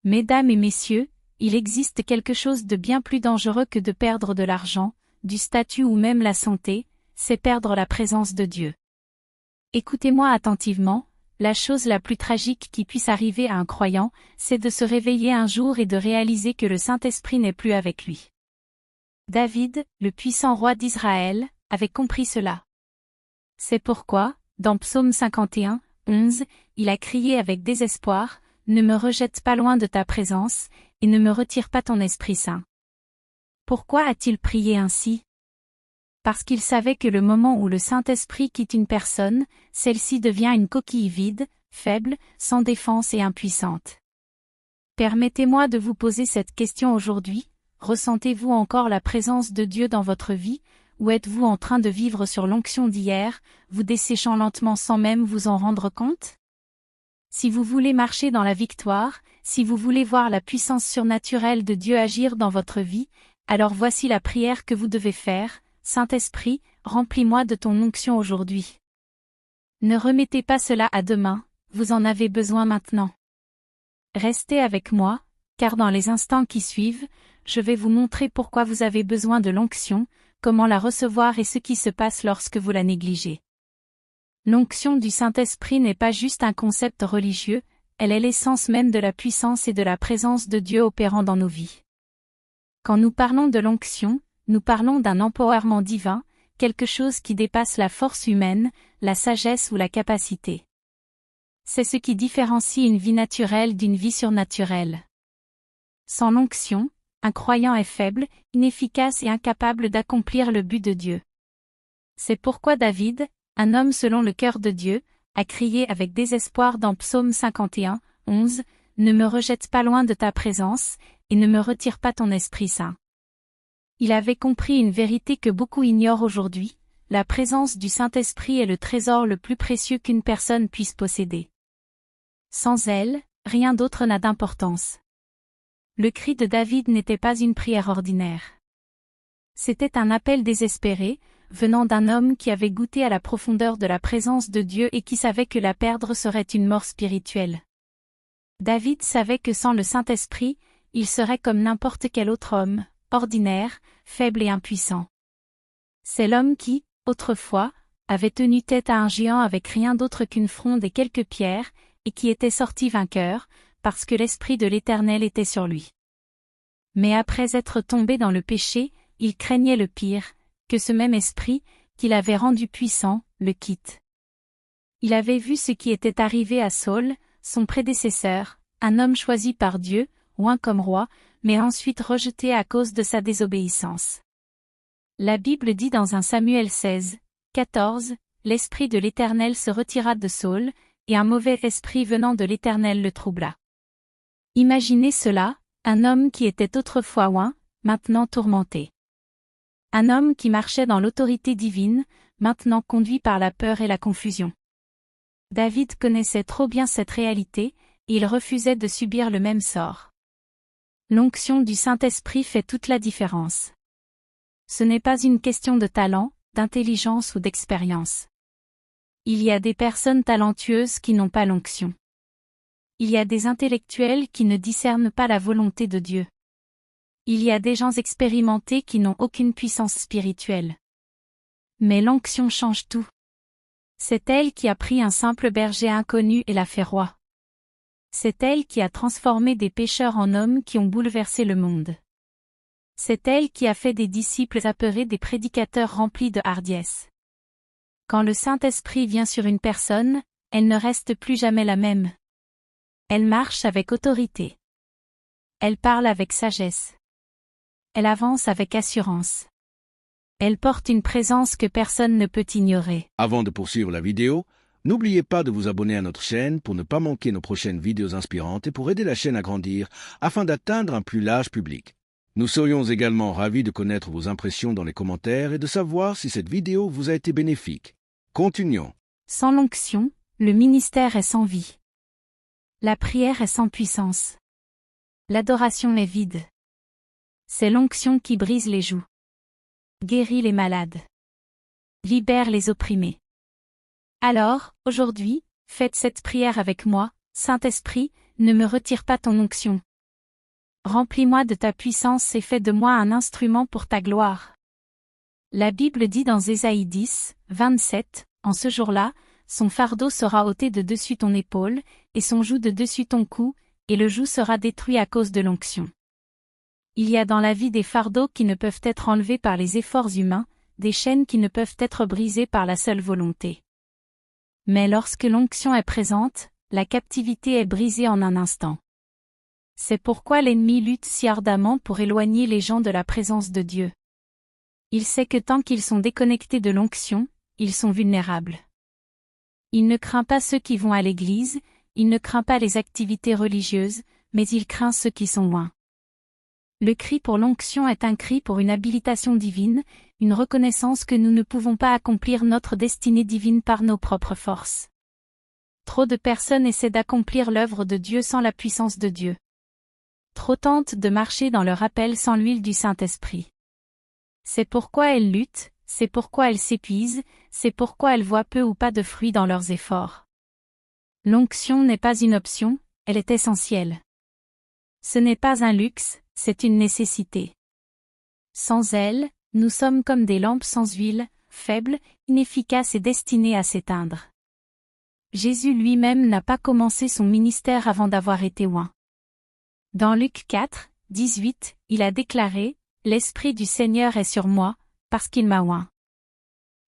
Mesdames et messieurs, il existe quelque chose de bien plus dangereux que de perdre de l'argent, du statut ou même la santé, c'est perdre la présence de Dieu. Écoutez-moi attentivement, la chose la plus tragique qui puisse arriver à un croyant, c'est de se réveiller un jour et de réaliser que le Saint-Esprit n'est plus avec lui. David, le puissant roi d'Israël, avait compris cela. C'est pourquoi, dans Psaume 51, 11, il a crié avec désespoir, « Ne me rejette pas loin de ta présence, et ne me retire pas ton Esprit Saint. » Pourquoi a-t-il prié ainsi? Parce qu'il savait que le moment où le Saint-Esprit quitte une personne, celle-ci devient une coquille vide, faible, sans défense et impuissante. Permettez-moi de vous poser cette question aujourd'hui, ressentez-vous encore la présence de Dieu dans votre vie, ou êtes-vous en train de vivre sur l'onction d'hier, vous desséchant lentement sans même vous en rendre compte? Si vous voulez marcher dans la victoire, si vous voulez voir la puissance surnaturelle de Dieu agir dans votre vie, alors voici la prière que vous devez faire, Saint-Esprit, remplis-moi de ton onction aujourd'hui. Ne remettez pas cela à demain, vous en avez besoin maintenant. Restez avec moi, car dans les instants qui suivent, je vais vous montrer pourquoi vous avez besoin de l'onction, comment la recevoir et ce qui se passe lorsque vous la négligez. L'onction du Saint-Esprit n'est pas juste un concept religieux, elle est l'essence même de la puissance et de la présence de Dieu opérant dans nos vies. Quand nous parlons de l'onction, nous parlons d'un empowerment divin, quelque chose qui dépasse la force humaine, la sagesse ou la capacité. C'est ce qui différencie une vie naturelle d'une vie surnaturelle. Sans l'onction, un croyant est faible, inefficace et incapable d'accomplir le but de Dieu. C'est pourquoi David, un homme selon le cœur de Dieu, a crié avec désespoir dans Psaume 51, 11, « Ne me rejette pas loin de ta présence, et ne me retire pas ton Esprit Saint. » Il avait compris une vérité que beaucoup ignorent aujourd'hui, la présence du Saint-Esprit est le trésor le plus précieux qu'une personne puisse posséder. Sans elle, rien d'autre n'a d'importance. Le cri de David n'était pas une prière ordinaire. C'était un appel désespéré, venant d'un homme qui avait goûté à la profondeur de la présence de Dieu et qui savait que la perdre serait une mort spirituelle. David savait que sans le Saint-Esprit, il serait comme n'importe quel autre homme, ordinaire, faible et impuissant. C'est l'homme qui, autrefois, avait tenu tête à un géant avec rien d'autre qu'une fronde et quelques pierres, et qui était sorti vainqueur, parce que l'Esprit de l'Éternel était sur lui. Mais après être tombé dans le péché, il craignait le pire, que ce même esprit, qu'il avait rendu puissant, le quitte. Il avait vu ce qui était arrivé à Saül, son prédécesseur, un homme choisi par Dieu, oint comme roi, mais ensuite rejeté à cause de sa désobéissance. La Bible dit dans 1 Samuel 16, 14, « L'Esprit de l'Éternel se retira de Saül, et un mauvais esprit venant de l'Éternel le troubla. » Imaginez cela, un homme qui était autrefois oint, maintenant tourmenté. Un homme qui marchait dans l'autorité divine, maintenant conduit par la peur et la confusion. David connaissait trop bien cette réalité, et il refusait de subir le même sort. L'onction du Saint-Esprit fait toute la différence. Ce n'est pas une question de talent, d'intelligence ou d'expérience. Il y a des personnes talentueuses qui n'ont pas l'onction. Il y a des intellectuels qui ne discernent pas la volonté de Dieu. Il y a des gens expérimentés qui n'ont aucune puissance spirituelle. Mais l'onction change tout. C'est elle qui a pris un simple berger inconnu et l'a fait roi. C'est elle qui a transformé des pécheurs en hommes qui ont bouleversé le monde. C'est elle qui a fait des disciples apeurés des prédicateurs remplis de hardiesse. Quand le Saint-Esprit vient sur une personne, elle ne reste plus jamais la même. Elle marche avec autorité. Elle parle avec sagesse. Elle avance avec assurance. Elle porte une présence que personne ne peut ignorer. Avant de poursuivre la vidéo, n'oubliez pas de vous abonner à notre chaîne pour ne pas manquer nos prochaines vidéos inspirantes et pour aider la chaîne à grandir afin d'atteindre un plus large public. Nous serions également ravis de connaître vos impressions dans les commentaires et de savoir si cette vidéo vous a été bénéfique. Continuons. Sans l'onction, le ministère est sans vie. La prière est sans puissance. L'adoration est vide. C'est l'onction qui brise les joues. Guérit les malades. Libère les opprimés. Alors, aujourd'hui, faites cette prière avec moi, Saint-Esprit, ne me retire pas ton onction, Remplis-moi de ta puissance et fais de moi un instrument pour ta gloire. La Bible dit dans Ésaïe 10, 27, en ce jour-là, son fardeau sera ôté de dessus ton épaule, et son joug de dessus ton cou, et le joug sera détruit à cause de l'onction. Il y a dans la vie des fardeaux qui ne peuvent être enlevés par les efforts humains, des chaînes qui ne peuvent être brisées par la seule volonté. Mais lorsque l'onction est présente, la captivité est brisée en un instant. C'est pourquoi l'ennemi lutte si ardemment pour éloigner les gens de la présence de Dieu. Il sait que tant qu'ils sont déconnectés de l'onction, ils sont vulnérables. Il ne craint pas ceux qui vont à l'église, il ne craint pas les activités religieuses, mais il craint ceux qui sont loin. Le cri pour l'onction est un cri pour une habilitation divine, une reconnaissance que nous ne pouvons pas accomplir notre destinée divine par nos propres forces. Trop de personnes essaient d'accomplir l'œuvre de Dieu sans la puissance de Dieu. Trop tentent de marcher dans leur appel sans l'huile du Saint-Esprit. C'est pourquoi elles luttent, c'est pourquoi elles s'épuisent, c'est pourquoi elles voient peu ou pas de fruits dans leurs efforts. L'onction n'est pas une option, elle est essentielle. Ce n'est pas un luxe, c'est une nécessité. Sans elle, nous sommes comme des lampes sans huile, faibles, inefficaces et destinées à s'éteindre. Jésus lui-même n'a pas commencé son ministère avant d'avoir été oint. Dans Luc 4, 18, il a déclaré « L'Esprit du Seigneur est sur moi, parce qu'il m'a oint. »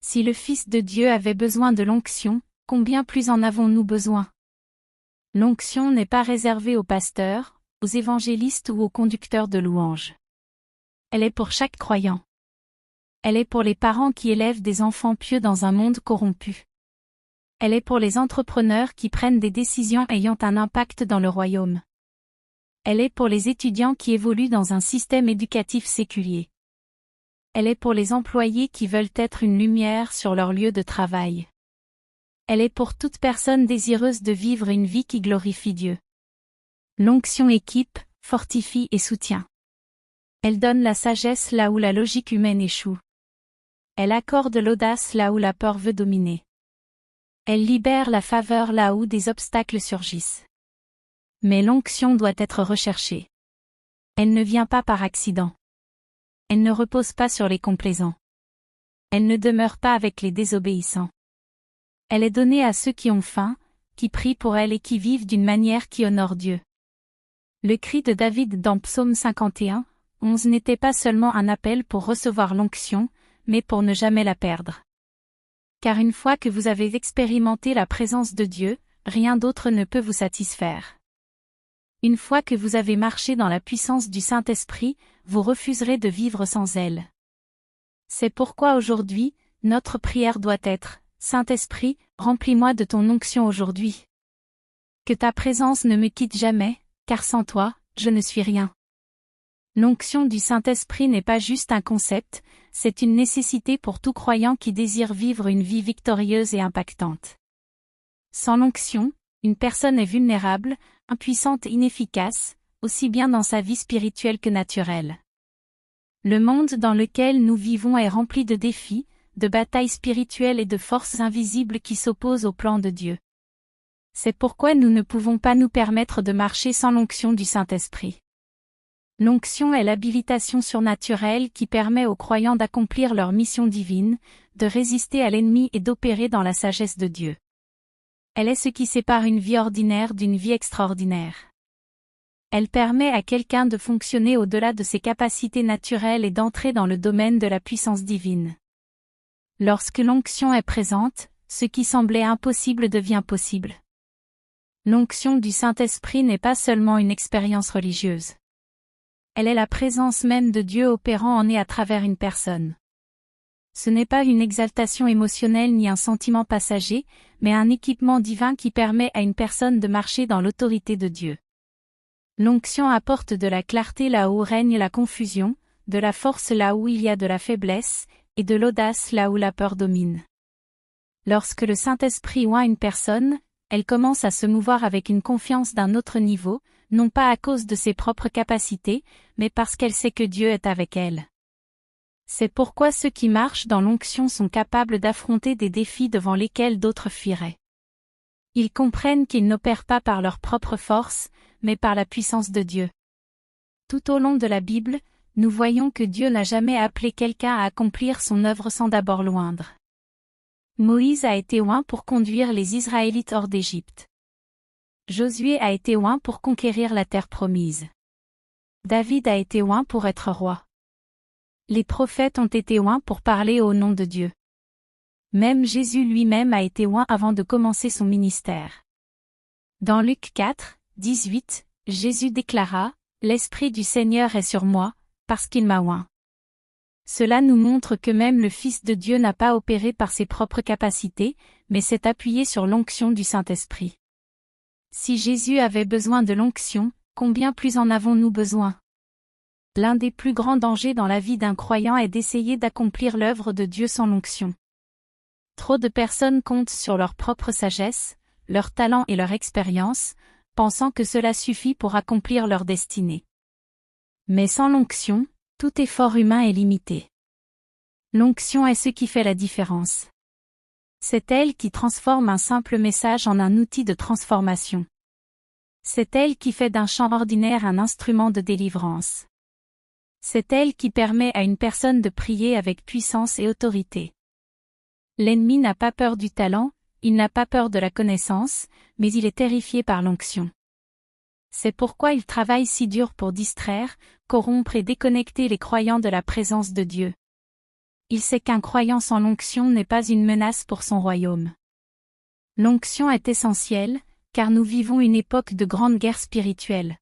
Si le Fils de Dieu avait besoin de l'onction, combien plus en avons-nous besoin? L'onction n'est pas réservée aux pasteurs, aux évangélistes ou aux conducteurs de louanges. Elle est pour chaque croyant. Elle est pour les parents qui élèvent des enfants pieux dans un monde corrompu. Elle est pour les entrepreneurs qui prennent des décisions ayant un impact dans le royaume. Elle est pour les étudiants qui évoluent dans un système éducatif séculier. Elle est pour les employés qui veulent être une lumière sur leur lieu de travail. Elle est pour toute personne désireuse de vivre une vie qui glorifie Dieu. L'onction équipe, fortifie et soutient. Elle donne la sagesse là où la logique humaine échoue. Elle accorde l'audace là où la peur veut dominer. Elle libère la faveur là où des obstacles surgissent. Mais l'onction doit être recherchée. Elle ne vient pas par accident. Elle ne repose pas sur les complaisants. Elle ne demeure pas avec les désobéissants. Elle est donnée à ceux qui ont faim, qui prient pour elle et qui vivent d'une manière qui honore Dieu. Le cri de David dans Psaume 51, 11 n'était pas seulement un appel pour recevoir l'onction, mais pour ne jamais la perdre. Car une fois que vous avez expérimenté la présence de Dieu, rien d'autre ne peut vous satisfaire. Une fois que vous avez marché dans la puissance du Saint-Esprit, vous refuserez de vivre sans elle. C'est pourquoi aujourd'hui, notre prière doit être « Saint-Esprit, remplis-moi de ton onction aujourd'hui. Que ta présence ne me quitte jamais, car sans toi, je ne suis rien. » L'onction du Saint-Esprit n'est pas juste un concept, c'est une nécessité pour tout croyant qui désire vivre une vie victorieuse et impactante. Sans l'onction, une personne est vulnérable, impuissante et inefficace, aussi bien dans sa vie spirituelle que naturelle. Le monde dans lequel nous vivons est rempli de défis, de batailles spirituelles et de forces invisibles qui s'opposent au plan de Dieu. C'est pourquoi nous ne pouvons pas nous permettre de marcher sans l'onction du Saint-Esprit. L'onction est l'habilitation surnaturelle qui permet aux croyants d'accomplir leur mission divine, de résister à l'ennemi et d'opérer dans la sagesse de Dieu. Elle est ce qui sépare une vie ordinaire d'une vie extraordinaire. Elle permet à quelqu'un de fonctionner au-delà de ses capacités naturelles et d'entrer dans le domaine de la puissance divine. Lorsque l'onction est présente, ce qui semblait impossible devient possible. L'onction du Saint-Esprit n'est pas seulement une expérience religieuse. Elle est la présence même de Dieu opérant en et à travers une personne. Ce n'est pas une exaltation émotionnelle ni un sentiment passager, mais un équipement divin qui permet à une personne de marcher dans l'autorité de Dieu. L'onction apporte de la clarté là où règne la confusion, de la force là où il y a de la faiblesse, et de l'audace là où la peur domine. Lorsque le Saint-Esprit oint une personne, elle commence à se mouvoir avec une confiance d'un autre niveau, non pas à cause de ses propres capacités, mais parce qu'elle sait que Dieu est avec elle. C'est pourquoi ceux qui marchent dans l'onction sont capables d'affronter des défis devant lesquels d'autres fuiraient. Ils comprennent qu'ils n'opèrent pas par leur propre force, mais par la puissance de Dieu. Tout au long de la Bible, nous voyons que Dieu n'a jamais appelé quelqu'un à accomplir son œuvre sans d'abord l'oindre. Moïse a été oint pour conduire les Israélites hors d'Égypte. Josué a été oint pour conquérir la terre promise. David a été oint pour être roi. Les prophètes ont été oints pour parler au nom de Dieu. Même Jésus lui-même a été oint avant de commencer son ministère. Dans Luc 4, 18, Jésus déclara, « L'Esprit du Seigneur est sur moi, parce qu'il m'a oint. » Cela nous montre que même le Fils de Dieu n'a pas opéré par ses propres capacités, mais s'est appuyé sur l'onction du Saint-Esprit. Si Jésus avait besoin de l'onction, combien plus en avons-nous besoin? L'un des plus grands dangers dans la vie d'un croyant est d'essayer d'accomplir l'œuvre de Dieu sans l'onction. Trop de personnes comptent sur leur propre sagesse, leur talent et leur expérience, pensant que cela suffit pour accomplir leur destinée. Mais sans l'onction, tout effort humain est limité. L'onction est ce qui fait la différence. C'est elle qui transforme un simple message en un outil de transformation. C'est elle qui fait d'un chant ordinaire un instrument de délivrance. C'est elle qui permet à une personne de prier avec puissance et autorité. L'ennemi n'a pas peur du talent, il n'a pas peur de la connaissance, mais il est terrifié par l'onction. C'est pourquoi il travaille si dur pour distraire, corrompre et déconnecter les croyants de la présence de Dieu. Il sait qu'un croyant sans l'onction n'est pas une menace pour son royaume. L'onction est essentielle, car nous vivons une époque de grande guerre spirituelle.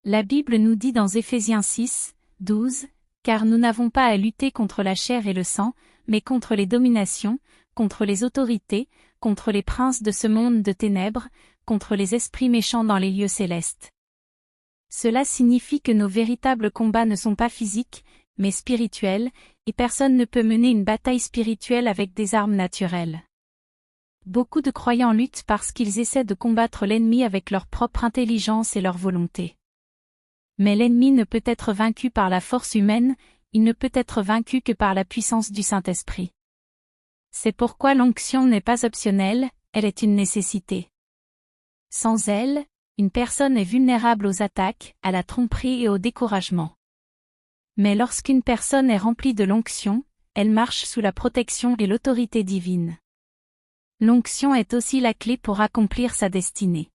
La Bible nous dit dans Éphésiens 6, 12, « Car nous n'avons pas à lutter contre la chair et le sang, mais contre les dominations, contre les autorités, contre les princes de ce monde de ténèbres, contre les esprits méchants dans les lieux célestes. » Cela signifie que nos véritables combats ne sont pas physiques, mais spirituels, et personne ne peut mener une bataille spirituelle avec des armes naturelles. Beaucoup de croyants luttent parce qu'ils essaient de combattre l'ennemi avec leur propre intelligence et leur volonté. Mais l'ennemi ne peut être vaincu par la force humaine, il ne peut être vaincu que par la puissance du Saint-Esprit. C'est pourquoi l'onction n'est pas optionnelle, elle est une nécessité. Sans elle, une personne est vulnérable aux attaques, à la tromperie et au découragement. Mais lorsqu'une personne est remplie de l'onction, elle marche sous la protection et l'autorité divine. L'onction est aussi la clé pour accomplir sa destinée.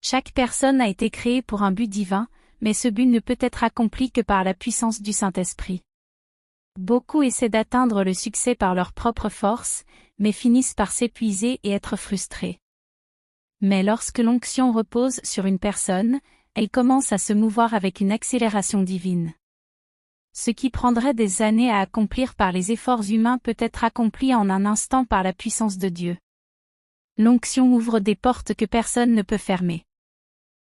Chaque personne a été créée pour un but divin, mais ce but ne peut être accompli que par la puissance du Saint-Esprit. Beaucoup essaient d'atteindre le succès par leur propre force, mais finissent par s'épuiser et être frustrés. Mais lorsque l'onction repose sur une personne, elle commence à se mouvoir avec une accélération divine. Ce qui prendrait des années à accomplir par les efforts humains peut être accompli en un instant par la puissance de Dieu. L'onction ouvre des portes que personne ne peut fermer.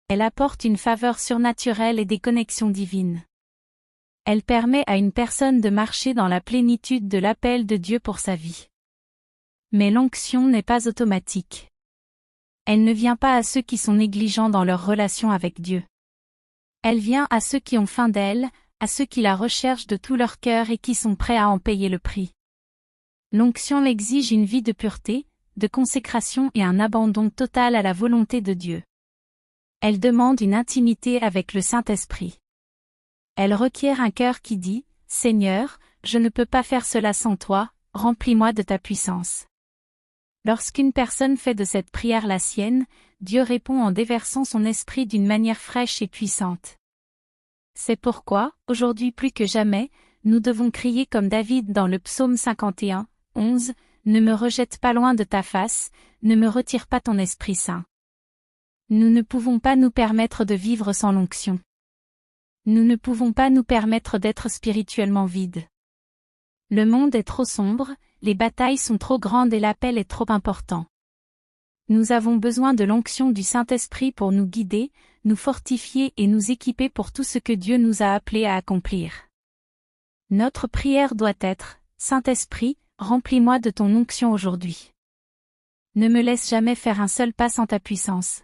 Elle apporte une faveur surnaturelle et des connexions divines. Elle permet à une personne de marcher dans la plénitude de l'appel de Dieu pour sa vie. Mais l'onction n'est pas automatique. Elle ne vient pas à ceux qui sont négligents dans leur relation avec Dieu. Elle vient à ceux qui ont faim d'elle, à ceux qui la recherchent de tout leur cœur et qui sont prêts à en payer le prix. L'onction exige une vie de pureté, de consécration et un abandon total à la volonté de Dieu. Elle demande une intimité avec le Saint-Esprit. Elle requiert un cœur qui dit, « Seigneur, je ne peux pas faire cela sans toi, remplis-moi de ta puissance. » Lorsqu'une personne fait de cette prière la sienne, Dieu répond en déversant son esprit d'une manière fraîche et puissante. C'est pourquoi, aujourd'hui plus que jamais, nous devons crier comme David dans le psaume 51, 11, « Ne me rejette pas loin de ta face, ne me retire pas ton Esprit Saint. » Nous ne pouvons pas nous permettre de vivre sans l'onction. Nous ne pouvons pas nous permettre d'être spirituellement vides. Le monde est trop sombre, les batailles sont trop grandes et l'appel est trop important. Nous avons besoin de l'onction du Saint-Esprit pour nous guider, nous fortifier et nous équiper pour tout ce que Dieu nous a appelés à accomplir. Notre prière doit être, « Saint-Esprit, remplis-moi de ton onction aujourd'hui. Ne me laisse jamais faire un seul pas sans ta puissance. »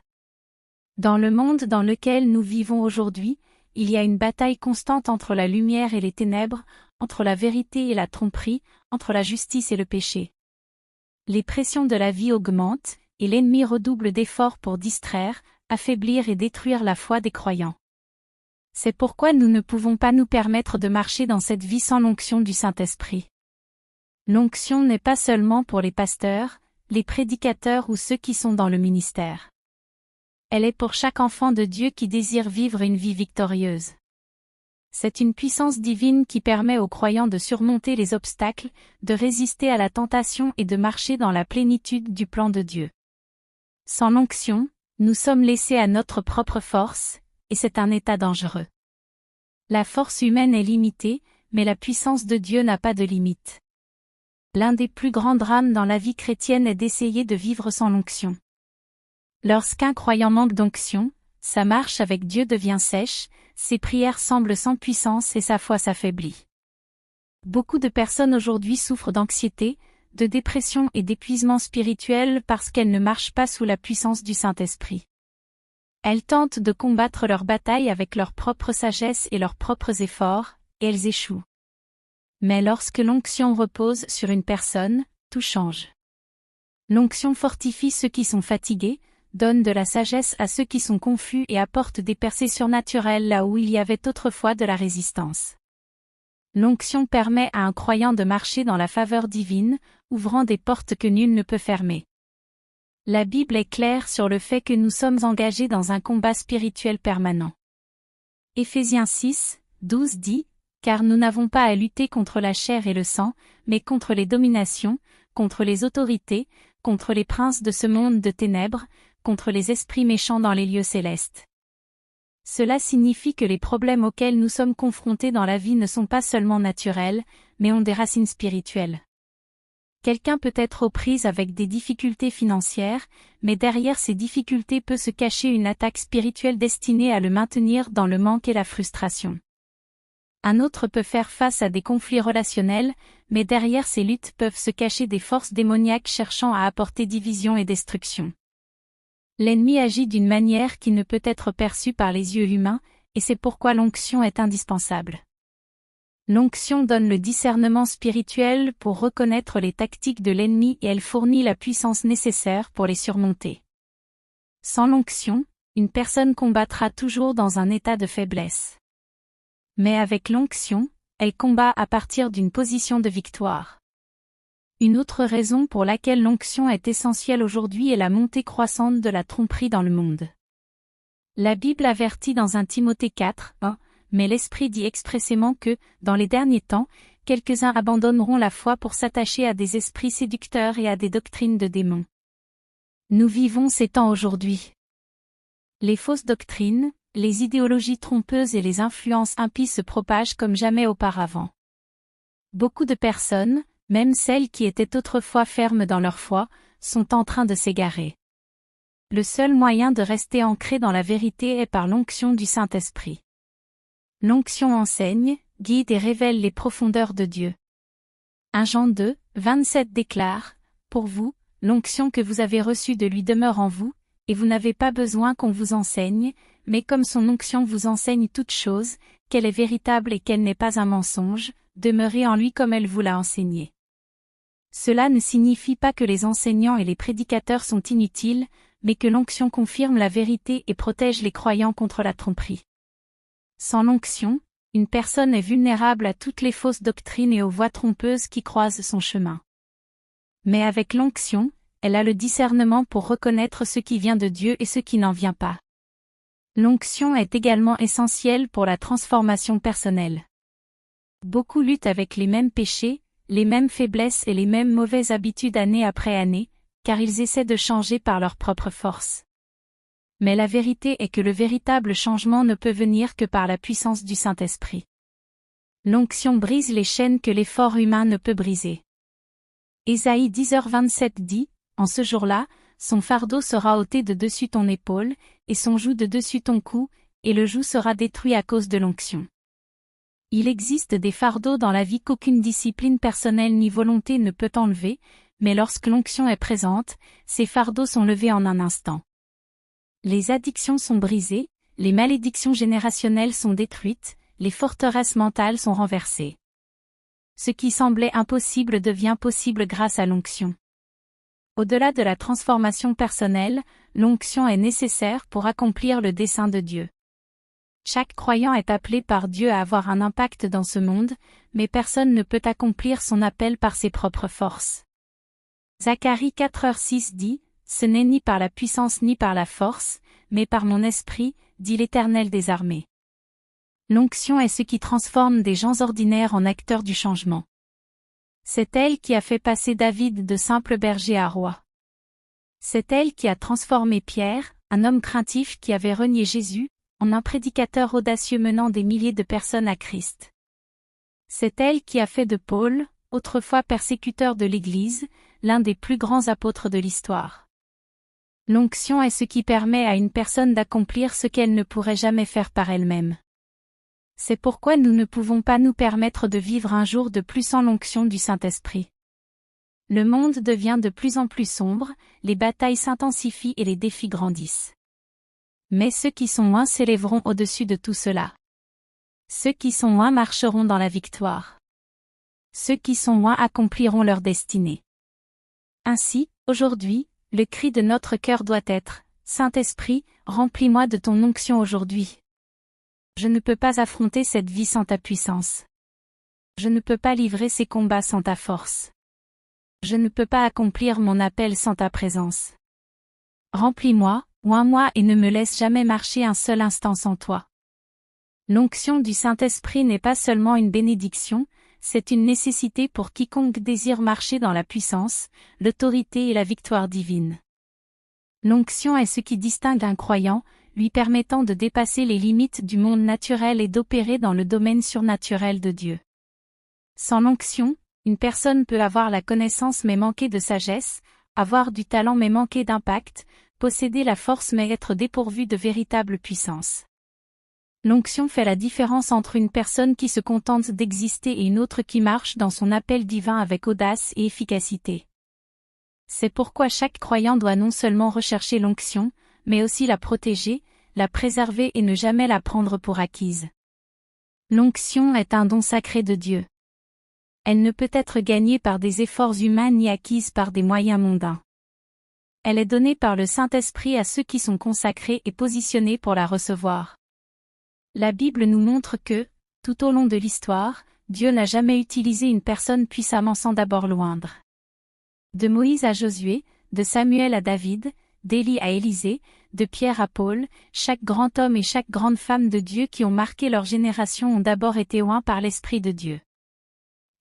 Dans le monde dans lequel nous vivons aujourd'hui, il y a une bataille constante entre la lumière et les ténèbres, entre la vérité et la tromperie, entre la justice et le péché. Les pressions de la vie augmentent, et l'ennemi redouble d'efforts pour distraire, affaiblir et détruire la foi des croyants. C'est pourquoi nous ne pouvons pas nous permettre de marcher dans cette vie sans l'onction du Saint-Esprit. L'onction n'est pas seulement pour les pasteurs, les prédicateurs ou ceux qui sont dans le ministère. Elle est pour chaque enfant de Dieu qui désire vivre une vie victorieuse. C'est une puissance divine qui permet aux croyants de surmonter les obstacles, de résister à la tentation et de marcher dans la plénitude du plan de Dieu. Sans l'onction, nous sommes laissés à notre propre force, et c'est un état dangereux. La force humaine est limitée, mais la puissance de Dieu n'a pas de limite. L'un des plus grands drames dans la vie chrétienne est d'essayer de vivre sans l'onction. Lorsqu'un croyant manque d'onction, sa marche avec Dieu devient sèche, ses prières semblent sans puissance et sa foi s'affaiblit. Beaucoup de personnes aujourd'hui souffrent d'anxiété, de dépression et d'épuisement spirituel parce qu'elles ne marchent pas sous la puissance du Saint-Esprit. Elles tentent de combattre leur bataille avec leur propre sagesse et leurs propres efforts, et elles échouent. Mais lorsque l'onction repose sur une personne, tout change. L'onction fortifie ceux qui sont fatigués, donne de la sagesse à ceux qui sont confus et apporte des percées surnaturelles là où il y avait autrefois de la résistance. L'onction permet à un croyant de marcher dans la faveur divine, ouvrant des portes que nul ne peut fermer. La Bible est claire sur le fait que nous sommes engagés dans un combat spirituel permanent. Éphésiens 6, 12 dit, « Car nous n'avons pas à lutter contre la chair et le sang, mais contre les dominations, contre les autorités, contre les princes de ce monde de ténèbres, contre les esprits méchants dans les lieux célestes. » Cela signifie que les problèmes auxquels nous sommes confrontés dans la vie ne sont pas seulement naturels, mais ont des racines spirituelles. Quelqu'un peut être aux prises avec des difficultés financières, mais derrière ces difficultés peut se cacher une attaque spirituelle destinée à le maintenir dans le manque et la frustration. Un autre peut faire face à des conflits relationnels, mais derrière ces luttes peuvent se cacher des forces démoniaques cherchant à apporter division et destruction. L'ennemi agit d'une manière qui ne peut être perçue par les yeux humains, et c'est pourquoi l'onction est indispensable. L'onction donne le discernement spirituel pour reconnaître les tactiques de l'ennemi et elle fournit la puissance nécessaire pour les surmonter. Sans l'onction, une personne combattra toujours dans un état de faiblesse. Mais avec l'onction, elle combat à partir d'une position de victoire. Une autre raison pour laquelle l'onction est essentielle aujourd'hui est la montée croissante de la tromperie dans le monde. La Bible avertit dans 1 Timothée 4, 1, mais l'Esprit dit expressément que, dans les derniers temps, quelques-uns abandonneront la foi pour s'attacher à des esprits séducteurs et à des doctrines de démons. Nous vivons ces temps aujourd'hui. Les fausses doctrines, les idéologies trompeuses et les influences impies se propagent comme jamais auparavant. Beaucoup de personnes, même celles qui étaient autrefois fermes dans leur foi, sont en train de s'égarer. Le seul moyen de rester ancré dans la vérité est par l'onction du Saint-Esprit. L'onction enseigne, guide et révèle les profondeurs de Dieu. 1 Jean 2, 27 déclare, « Pour vous, l'onction que vous avez reçue de lui demeure en vous, et vous n'avez pas besoin qu'on vous enseigne, mais comme son onction vous enseigne toutes choses, qu'elle est véritable et qu'elle n'est pas un mensonge, demeurez en lui comme elle vous l'a enseigné. » Cela ne signifie pas que les enseignants et les prédicateurs sont inutiles, mais que l'onction confirme la vérité et protège les croyants contre la tromperie. Sans l'onction, une personne est vulnérable à toutes les fausses doctrines et aux voies trompeuses qui croisent son chemin. Mais avec l'onction, elle a le discernement pour reconnaître ce qui vient de Dieu et ce qui n'en vient pas. L'onction est également essentielle pour la transformation personnelle. Beaucoup luttent avec les mêmes péchés, les mêmes faiblesses et les mêmes mauvaises habitudes année après année, car ils essaient de changer par leur propre force. Mais la vérité est que le véritable changement ne peut venir que par la puissance du Saint-Esprit. L'onction brise les chaînes que l'effort humain ne peut briser. Ésaïe 10h27 dit, « En ce jour-là, son fardeau sera ôté de dessus ton épaule, et son joug de dessus ton cou, et le joug sera détruit à cause de l'onction. » Il existe des fardeaux dans la vie qu'aucune discipline personnelle ni volonté ne peut enlever, mais lorsque l'onction est présente, ces fardeaux sont levés en un instant. Les addictions sont brisées, les malédictions générationnelles sont détruites, les forteresses mentales sont renversées. Ce qui semblait impossible devient possible grâce à l'onction. Au-delà de la transformation personnelle, l'onction est nécessaire pour accomplir le dessein de Dieu. Chaque croyant est appelé par Dieu à avoir un impact dans ce monde, mais personne ne peut accomplir son appel par ses propres forces. Zacharie 4:6 dit, « Ce n'est ni par la puissance ni par la force, mais par mon esprit, dit l'Éternel des armées. » L'onction est ce qui transforme des gens ordinaires en acteurs du changement. C'est elle qui a fait passer David de simple berger à roi. C'est elle qui a transformé Pierre, un homme craintif qui avait renié Jésus, en un prédicateur audacieux menant des milliers de personnes à Christ. C'est elle qui a fait de Paul, autrefois persécuteur de l'Église, l'un des plus grands apôtres de l'histoire. L'onction est ce qui permet à une personne d'accomplir ce qu'elle ne pourrait jamais faire par elle-même. C'est pourquoi nous ne pouvons pas nous permettre de vivre un jour de plus sans l'onction du Saint-Esprit. Le monde devient de plus en plus sombre, les batailles s'intensifient et les défis grandissent. Mais ceux qui sont loin s'élèveront au-dessus de tout cela. Ceux qui sont loin marcheront dans la victoire. Ceux qui sont loin accompliront leur destinée. Ainsi, aujourd'hui, le cri de notre cœur doit être « Saint-Esprit, remplis-moi de ton onction aujourd'hui. Je ne peux pas affronter cette vie sans ta puissance. Je ne peux pas livrer ces combats sans ta force. Je ne peux pas accomplir mon appel sans ta présence. Remplis-moi, oins-moi et ne me laisse jamais marcher un seul instant sans toi. » L'onction du Saint-Esprit n'est pas seulement une bénédiction, c'est une nécessité pour quiconque désire marcher dans la puissance, l'autorité et la victoire divine. L'onction est ce qui distingue un croyant, lui permettant de dépasser les limites du monde naturel et d'opérer dans le domaine surnaturel de Dieu. Sans l'onction, une personne peut avoir la connaissance mais manquer de sagesse, avoir du talent mais manquer d'impact, posséder la force mais être dépourvu de véritable puissance. L'onction fait la différence entre une personne qui se contente d'exister et une autre qui marche dans son appel divin avec audace et efficacité. C'est pourquoi chaque croyant doit non seulement rechercher l'onction, mais aussi la protéger, la préserver et ne jamais la prendre pour acquise. L'onction est un don sacré de Dieu. Elle ne peut être gagnée par des efforts humains ni acquise par des moyens mondains. Elle est donnée par le Saint-Esprit à ceux qui sont consacrés et positionnés pour la recevoir. La Bible nous montre que, tout au long de l'histoire, Dieu n'a jamais utilisé une personne puissamment sans d'abord l'oindre. De Moïse à Josué, de Samuel à David, d'Élie à Élisée, de Pierre à Paul, chaque grand homme et chaque grande femme de Dieu qui ont marqué leur génération ont d'abord été oints par l'Esprit de Dieu.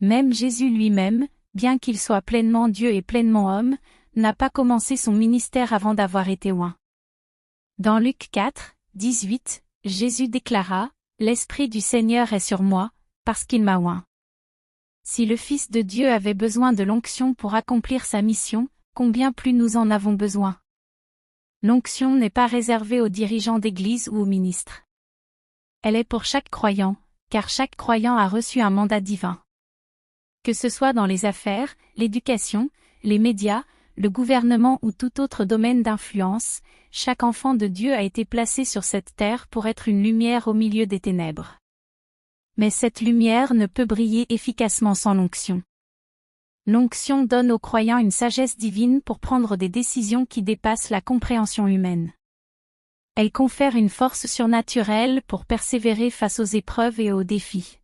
Même Jésus lui-même, bien qu'il soit pleinement Dieu et pleinement homme, n'a pas commencé son ministère avant d'avoir été oint. Dans Luc 4, 18, Jésus déclara, « L'Esprit du Seigneur est sur moi, parce qu'il m'a oint. » Si le Fils de Dieu avait besoin de l'onction pour accomplir sa mission, combien plus nous en avons besoin. L'onction n'est pas réservée aux dirigeants d'église ou aux ministres. Elle est pour chaque croyant, car chaque croyant a reçu un mandat divin. Que ce soit dans les affaires, l'éducation, les médias, le gouvernement ou tout autre domaine d'influence, chaque enfant de Dieu a été placé sur cette terre pour être une lumière au milieu des ténèbres. Mais cette lumière ne peut briller efficacement sans l'onction. L'onction donne aux croyants une sagesse divine pour prendre des décisions qui dépassent la compréhension humaine. Elle confère une force surnaturelle pour persévérer face aux épreuves et aux défis.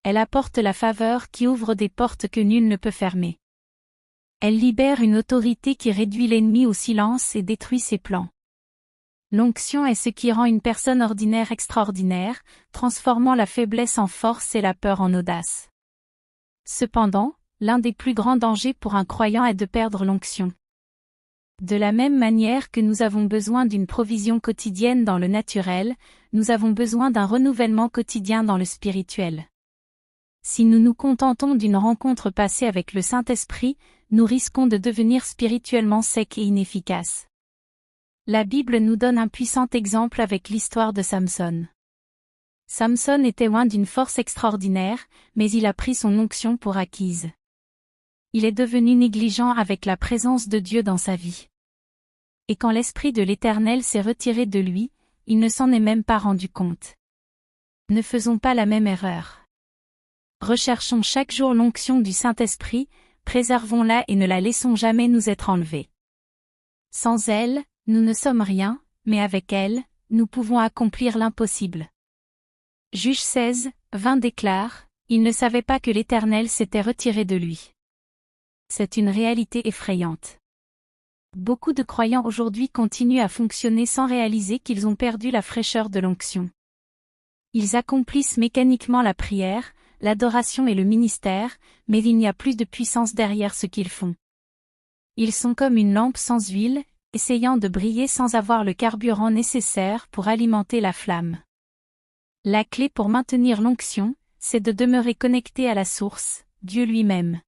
Elle apporte la faveur qui ouvre des portes que nul ne peut fermer. Elle libère une autorité qui réduit l'ennemi au silence et détruit ses plans. L'onction est ce qui rend une personne ordinaire extraordinaire, transformant la faiblesse en force et la peur en audace. Cependant, l'un des plus grands dangers pour un croyant est de perdre l'onction. De la même manière que nous avons besoin d'une provision quotidienne dans le naturel, nous avons besoin d'un renouvellement quotidien dans le spirituel. Si nous nous contentons d'une rencontre passée avec le Saint-Esprit, nous risquons de devenir spirituellement secs et inefficaces. La Bible nous donne un puissant exemple avec l'histoire de Samson. Samson était oint d'une force extraordinaire, mais il a pris son onction pour acquise. Il est devenu négligent avec la présence de Dieu dans sa vie. Et quand l'Esprit de l'Éternel s'est retiré de lui, il ne s'en est même pas rendu compte. Ne faisons pas la même erreur. Recherchons chaque jour l'onction du Saint-Esprit, préservons-la et ne la laissons jamais nous être enlevée. Sans elle, nous ne sommes rien, mais avec elle, nous pouvons accomplir l'impossible. Juge 16, 20 déclare, « Il ne savait pas que l'Éternel s'était retiré de lui. » C'est une réalité effrayante. Beaucoup de croyants aujourd'hui continuent à fonctionner sans réaliser qu'ils ont perdu la fraîcheur de l'onction. Ils accomplissent mécaniquement la prière, l'adoration et le ministère, mais il n'y a plus de puissance derrière ce qu'ils font. Ils sont comme une lampe sans huile, essayant de briller sans avoir le carburant nécessaire pour alimenter la flamme. La clé pour maintenir l'onction, c'est de demeurer connecté à la source, Dieu lui-même.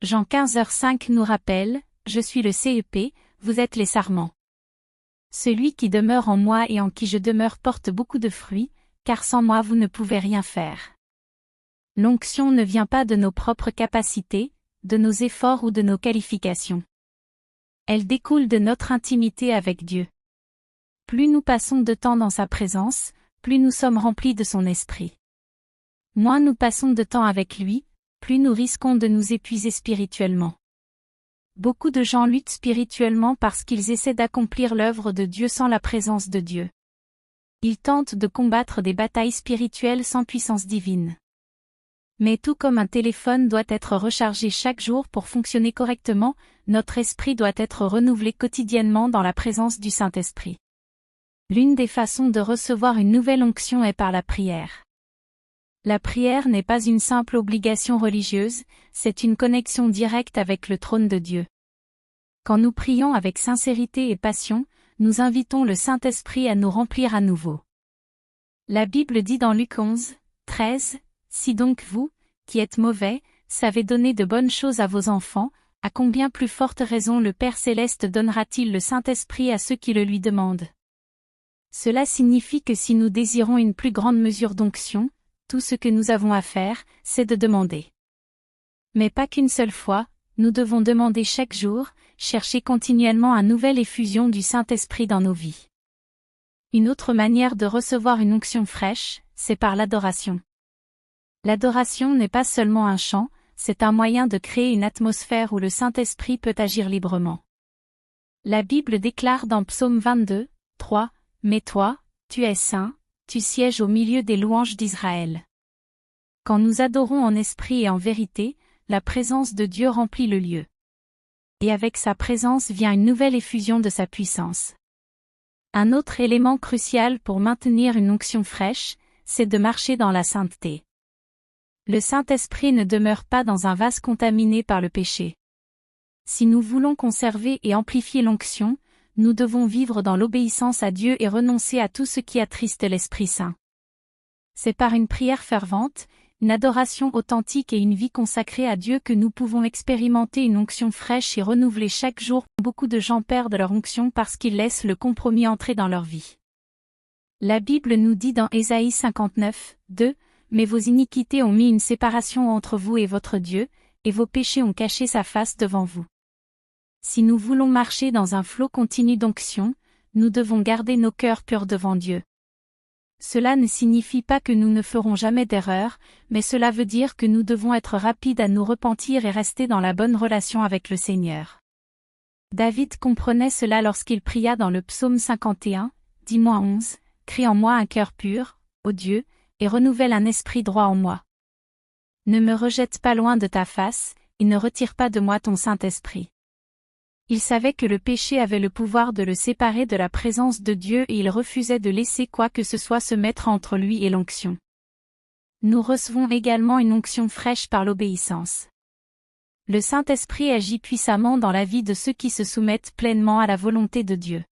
Jean 15h5 nous rappelle, « Je suis le CEP, vous êtes les sarments. Celui qui demeure en moi et en qui je demeure porte beaucoup de fruits, car sans moi vous ne pouvez rien faire. » L'onction ne vient pas de nos propres capacités, de nos efforts ou de nos qualifications. Elle découle de notre intimité avec Dieu. Plus nous passons de temps dans sa présence, plus nous sommes remplis de son esprit. Moins nous passons de temps avec lui, plus nous risquons de nous épuiser spirituellement. Beaucoup de gens luttent spirituellement parce qu'ils essaient d'accomplir l'œuvre de Dieu sans la présence de Dieu. Ils tentent de combattre des batailles spirituelles sans puissance divine. Mais tout comme un téléphone doit être rechargé chaque jour pour fonctionner correctement, notre esprit doit être renouvelé quotidiennement dans la présence du Saint-Esprit. L'une des façons de recevoir une nouvelle onction est par la prière. La prière n'est pas une simple obligation religieuse, c'est une connexion directe avec le trône de Dieu. Quand nous prions avec sincérité et passion, nous invitons le Saint-Esprit à nous remplir à nouveau. La Bible dit dans Luc 11, 13, « Si donc vous, qui êtes mauvais, savez donner de bonnes choses à vos enfants, à combien plus forte raison le Père Céleste donnera-t-il le Saint-Esprit à ceux qui le lui demandent ?» Cela signifie que si nous désirons une plus grande mesure d'onction, tout ce que nous avons à faire, c'est de demander. Mais pas qu'une seule fois, nous devons demander chaque jour, chercher continuellement une nouvelle effusion du Saint-Esprit dans nos vies. Une autre manière de recevoir une onction fraîche, c'est par l'adoration. L'adoration n'est pas seulement un chant, c'est un moyen de créer une atmosphère où le Saint-Esprit peut agir librement. La Bible déclare dans Psaume 22, 3, « Mais toi, tu es saint, tu sièges au milieu des louanges d'Israël. » Quand nous adorons en esprit et en vérité, la présence de Dieu remplit le lieu. Et avec sa présence vient une nouvelle effusion de sa puissance. Un autre élément crucial pour maintenir une onction fraîche, c'est de marcher dans la sainteté. Le Saint-Esprit ne demeure pas dans un vase contaminé par le péché. Si nous voulons conserver et amplifier l'onction, nous devons vivre dans l'obéissance à Dieu et renoncer à tout ce qui attriste l'Esprit Saint. C'est par une prière fervente, une adoration authentique et une vie consacrée à Dieu que nous pouvons expérimenter une onction fraîche et renouvelée chaque jour. Beaucoup de gens perdent leur onction parce qu'ils laissent le compromis entrer dans leur vie. La Bible nous dit dans Ésaïe 59, 2, « Mais vos iniquités ont mis une séparation entre vous et votre Dieu, et vos péchés ont caché sa face devant vous. » Si nous voulons marcher dans un flot continu d'onction, nous devons garder nos cœurs purs devant Dieu. Cela ne signifie pas que nous ne ferons jamais d'erreur, mais cela veut dire que nous devons être rapides à nous repentir et rester dans la bonne relation avec le Seigneur. David comprenait cela lorsqu'il pria dans le psaume 51, 10-11, « Crée en moi un cœur pur, ô Dieu, et renouvelle un esprit droit en moi. Ne me rejette pas loin de ta face, et ne retire pas de moi ton Saint-Esprit. » Il savait que le péché avait le pouvoir de le séparer de la présence de Dieu et il refusait de laisser quoi que ce soit se mettre entre lui et l'onction. Nous recevons également une onction fraîche par l'obéissance. Le Saint-Esprit agit puissamment dans la vie de ceux qui se soumettent pleinement à la volonté de Dieu.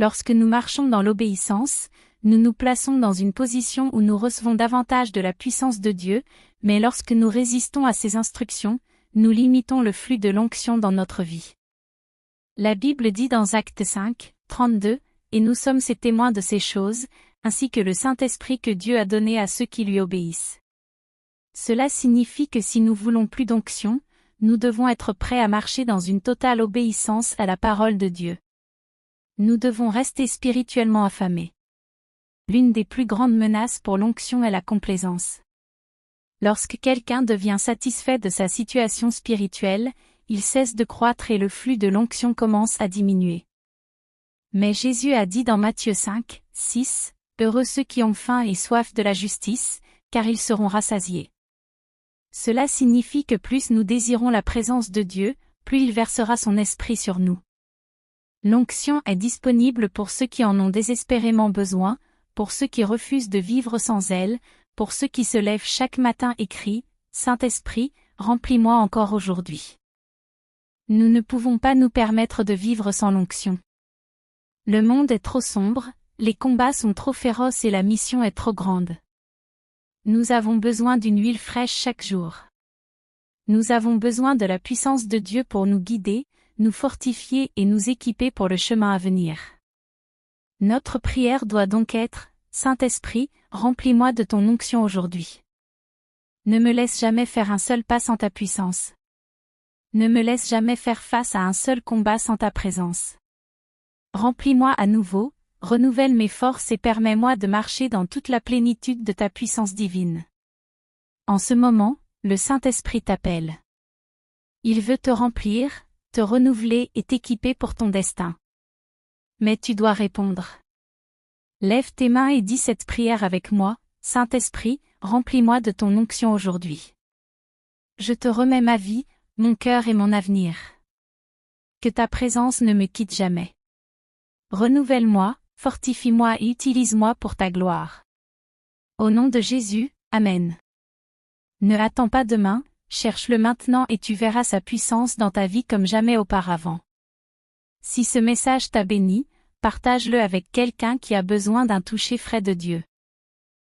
Lorsque nous marchons dans l'obéissance, nous nous plaçons dans une position où nous recevons davantage de la puissance de Dieu, mais lorsque nous résistons à ses instructions, nous limitons le flux de l'onction dans notre vie. La Bible dit dans Actes 5, 32, « Et nous sommes ces témoins de ces choses, ainsi que le Saint-Esprit que Dieu a donné à ceux qui lui obéissent. » Cela signifie que si nous voulons plus d'onction, nous devons être prêts à marcher dans une totale obéissance à la parole de Dieu. Nous devons rester spirituellement affamés. L'une des plus grandes menaces pour l'onction est la complaisance. Lorsque quelqu'un devient satisfait de sa situation spirituelle, il cesse de croître et le flux de l'onction commence à diminuer. Mais Jésus a dit dans Matthieu 5, 6, « Heureux ceux qui ont faim et soif de la justice, car ils seront rassasiés. » Cela signifie que plus nous désirons la présence de Dieu, plus il versera son esprit sur nous. L'onction est disponible pour ceux qui en ont désespérément besoin, pour ceux qui refusent de vivre sans elle, pour ceux qui se lèvent chaque matin et crient, « Saint-Esprit, remplis-moi encore aujourd'hui. » Nous ne pouvons pas nous permettre de vivre sans l'onction. Le monde est trop sombre, les combats sont trop féroces et la mission est trop grande. Nous avons besoin d'une huile fraîche chaque jour. Nous avons besoin de la puissance de Dieu pour nous guider, nous fortifier et nous équiper pour le chemin à venir. Notre prière doit donc être, « Saint-Esprit, remplis-moi de ton onction aujourd'hui. Ne me laisse jamais faire un seul pas sans ta puissance. Ne me laisse jamais faire face à un seul combat sans ta présence. Remplis-moi à nouveau, renouvelle mes forces et permets-moi de marcher dans toute la plénitude de ta puissance divine. » En ce moment, le Saint-Esprit t'appelle. Il veut te remplir, te renouveler et t'équiper pour ton destin. Mais tu dois répondre. Lève tes mains et dis cette prière avec moi, « Saint-Esprit, remplis-moi de ton onction aujourd'hui. Je te remets ma vie, mon cœur et mon avenir. Que ta présence ne me quitte jamais. Renouvelle-moi, fortifie-moi et utilise-moi pour ta gloire. Au nom de Jésus, Amen. Ne attends pas demain, cherche-le maintenant et tu verras sa puissance dans ta vie comme jamais auparavant. Si ce message t'a béni, partage-le avec quelqu'un qui a besoin d'un toucher frais de Dieu.